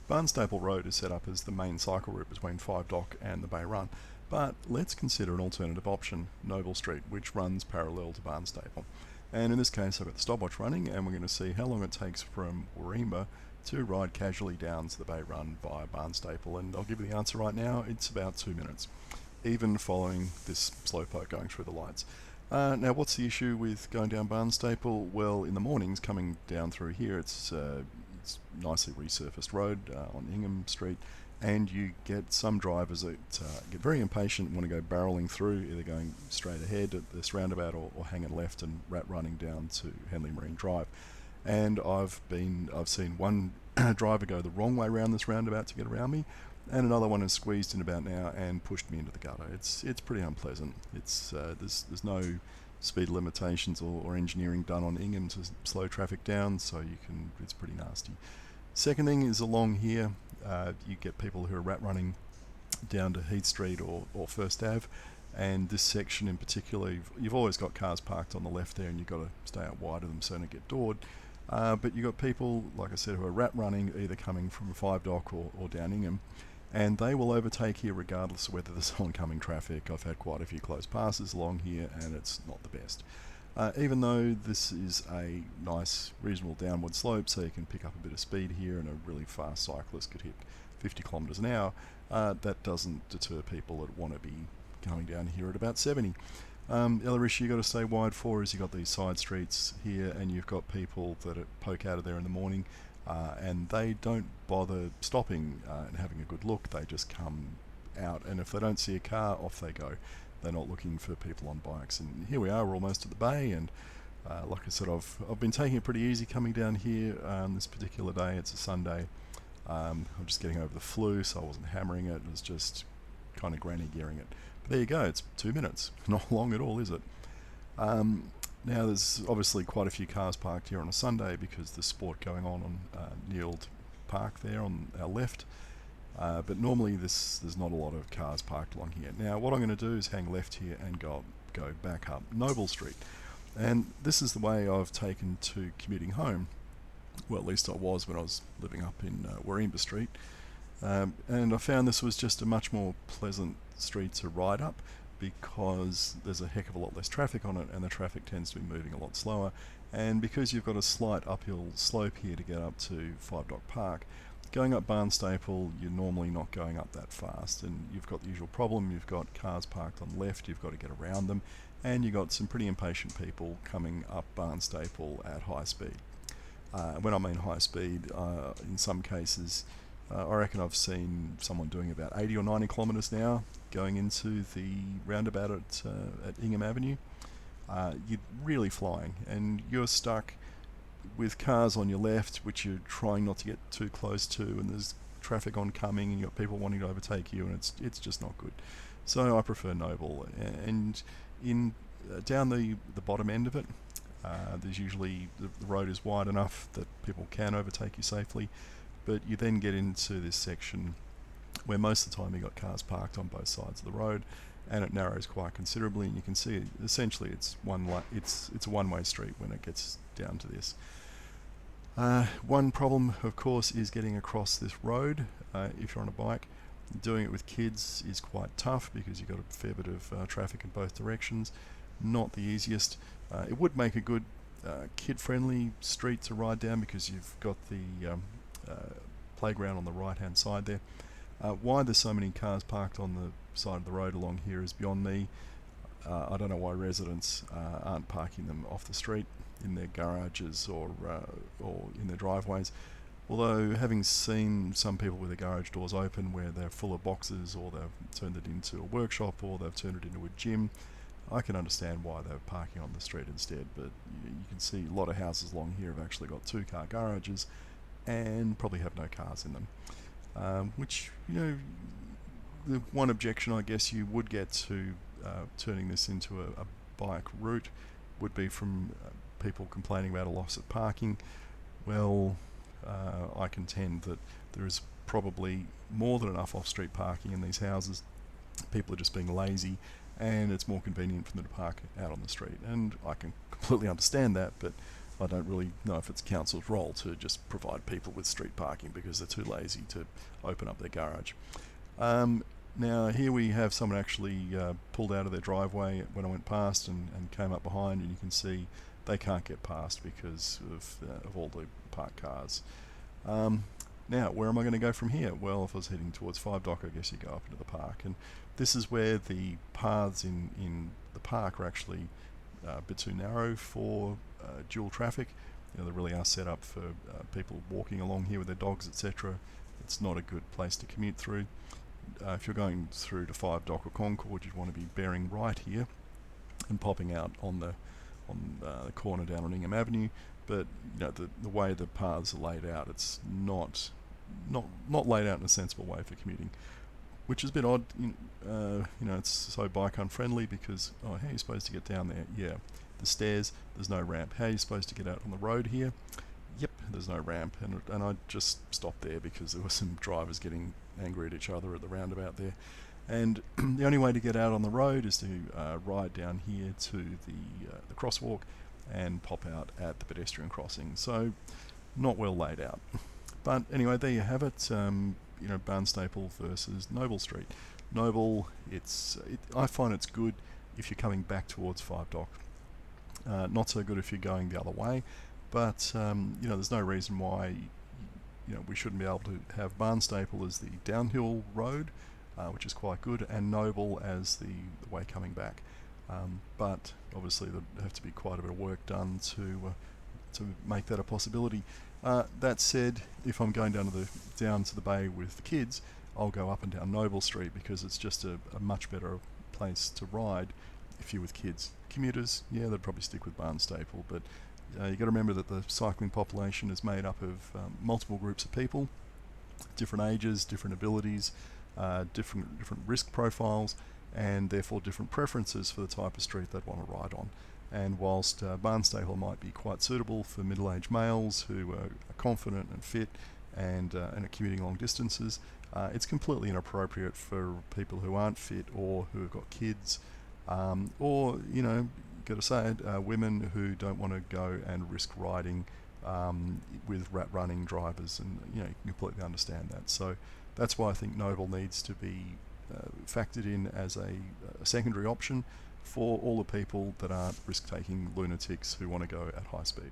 Barnstaple Rd is set up as the main cycle route between Five Dock and the Bay Run, but let's consider an alternative option, Noble Street, which runs parallel to Barnstaple. And in this case I've got the stopwatch running, and we're going to see how long it takes from Warringah to ride casually down to the Bay Run via Barnstaple, and I'll give you the answer right now. It's about 2 minutes, even following this slowpoke going through the lights. Now, what's the issue with going down Barnstaple? Well, in the mornings coming down through here, it's nicely resurfaced road on Ingham Street, and you get some drivers that get very impatient and want to go barrelling through, either going straight ahead at this roundabout or hanging left and running down to Henley Marine Drive. And I've seen one driver go the wrong way around this roundabout to get around me, and another one has squeezed in about now and pushed me into the gutter. It's pretty unpleasant. There's no speed limitations or engineering done on Ingham to slow traffic down, so it's pretty nasty. Second thing is along here, you get people who are rat running down to Heath Street or First Ave, and this section in particular, you've always got cars parked on the left there, and you've got to stay out wide of them so they don't get doored. But you've got people, like I said, who are rat running, either coming from Five Dock or down Ingham, and they will overtake here regardless of whether there's oncoming traffic. I've had quite a few close passes along here, and it's not the best. Even though this is a nice, reasonable downward slope, so you can pick up a bit of speed here, and a really fast cyclist could hit 50 kilometres an hour, that doesn't deter people that want to be going down here at about 70. The other issue you've got to stay wide for is you've got these side streets here, and you've got people that poke out of there in the morning, and they don't bother stopping and having a good look. They just come out, and if they don't see a car, off they go. They're not looking for people on bikes. And here we are, we're almost at the bay, and like I said, I've been taking it pretty easy coming down here this particular day. It's a Sunday. I'm just getting over the flu, so I wasn't hammering it. It was just kind of granny gearing it. But there you go, it's 2 minutes. Not long at all, is it? Now there's obviously quite a few cars parked here on a Sunday because there's sport going on Neild Park there on our left. But normally there's not a lot of cars parked along here. Now what I'm going to do is hang left here and go back up Noble Street. And this is the way I've taken to commuting home. Well, at least I was when I was living up in Warringah Street. And I found this was just a much more pleasant street to ride up, because there's a heck of a lot less traffic on it, and the traffic tends to be moving a lot slower, and because you've got a slight uphill slope here to get up to Five Dock Park, going up Barnstaple you're normally not going up that fast, and you've got the usual problem. You've got cars parked on the left, you've got to get around them, and you've got some pretty impatient people coming up Barnstaple at high speed. When I mean high speed, in some cases I reckon I've seen someone doing about 80 or 90 kilometres an hour going into the roundabout at Ingham Avenue. You're really flying, and you're stuck with cars on your left, which you're trying not to get too close to, and there's traffic oncoming, and you've got people wanting to overtake you, and it's just not good. So I prefer Noble, and in down the bottom end of it, there's usually the road is wide enough that people can overtake you safely. But you then get into this section where most of the time you've got cars parked on both sides of the road, and it narrows quite considerably, and you can see essentially it's a one-way street when it gets down to this. One problem, of course, is getting across this road if you're on a bike. Doing it with kids is quite tough because you've got a fair bit of traffic in both directions. Not the easiest. It would make a good kid-friendly street to ride down because you've got the playground on the right hand side there. Why there's so many cars parked on the side of the road along here is beyond me. I don't know why residents aren't parking them off the street in their garages or in their driveways. Although, having seen some people with their garage doors open where they're full of boxes, or they've turned it into a workshop, or they've turned it into a gym, I can understand why they're parking on the street instead. But you can see a lot of houses along here have actually got 2-car garages and probably have no cars in them, which, the one objection I guess you would get to turning this into a bike route would be from people complaining about a loss of parking. Well, I contend that there is probably more than enough off-street parking in these houses. People are just being lazy, and it's more convenient for them to park out on the street, and I can completely understand that, but I don't really know if it's council's role to just provide people with street parking because they're too lazy to open up their garage. Now here we have someone actually pulled out of their driveway when I went past and came up behind, and you can see they can't get past because of all the parked cars. Now, where am I going to go from here? Well, if I was heading towards 5 Dock, I guess you go up into the park, and this is where the paths in the park are actually a bit too narrow for dual traffic. They really are set up for people walking along here with their dogs, etc. It's not a good place to commute through. If you're going through to 5 Dock or Concord, you'd want to be bearing right here and popping out on the corner down on Ingham Avenue. But the way the paths are laid out, it's not laid out in a sensible way for commuting, which is a bit odd. It's so bike unfriendly because how are you supposed to get down there? Yeah, the stairs. There's no ramp. How are you supposed to get out on the road here? Yep, there's no ramp, and I just stopped there because there were some drivers getting angry at each other at the roundabout there. And the only way to get out on the road is to ride down here to the crosswalk and pop out at the pedestrian crossing. So not well laid out. But anyway, there you have it. Barnstaple versus Noble Street. Noble, I find it's good if you're coming back towards 5 Dock. Not so good if you're going the other way. But there's no reason why we shouldn't be able to have Barnstaple as the downhill road, which is quite good, and Noble as the way coming back. But obviously there'd have to be quite a bit of work done to make that a possibility. That said, if I'm going down to the bay with the kids, I'll go up and down Noble Street because it's just a much better place to ride if you're with kids. Commuters, yeah, they'd probably stick with Barnstaple, but you've got to remember that the cycling population is made up of multiple groups of people, different ages, different abilities, different risk profiles, and therefore different preferences for the type of street they'd want to ride on. And whilst Barnstaple might be quite suitable for middle-aged males who are confident and fit and are commuting long distances, it's completely inappropriate for people who aren't fit or who have got kids, or got to say it, women who don't want to go and risk riding with running drivers, and you can completely understand that. So that's why I think Noble needs to be factored in as a secondary option for all the people that aren't risk-taking lunatics who want to go at high speed.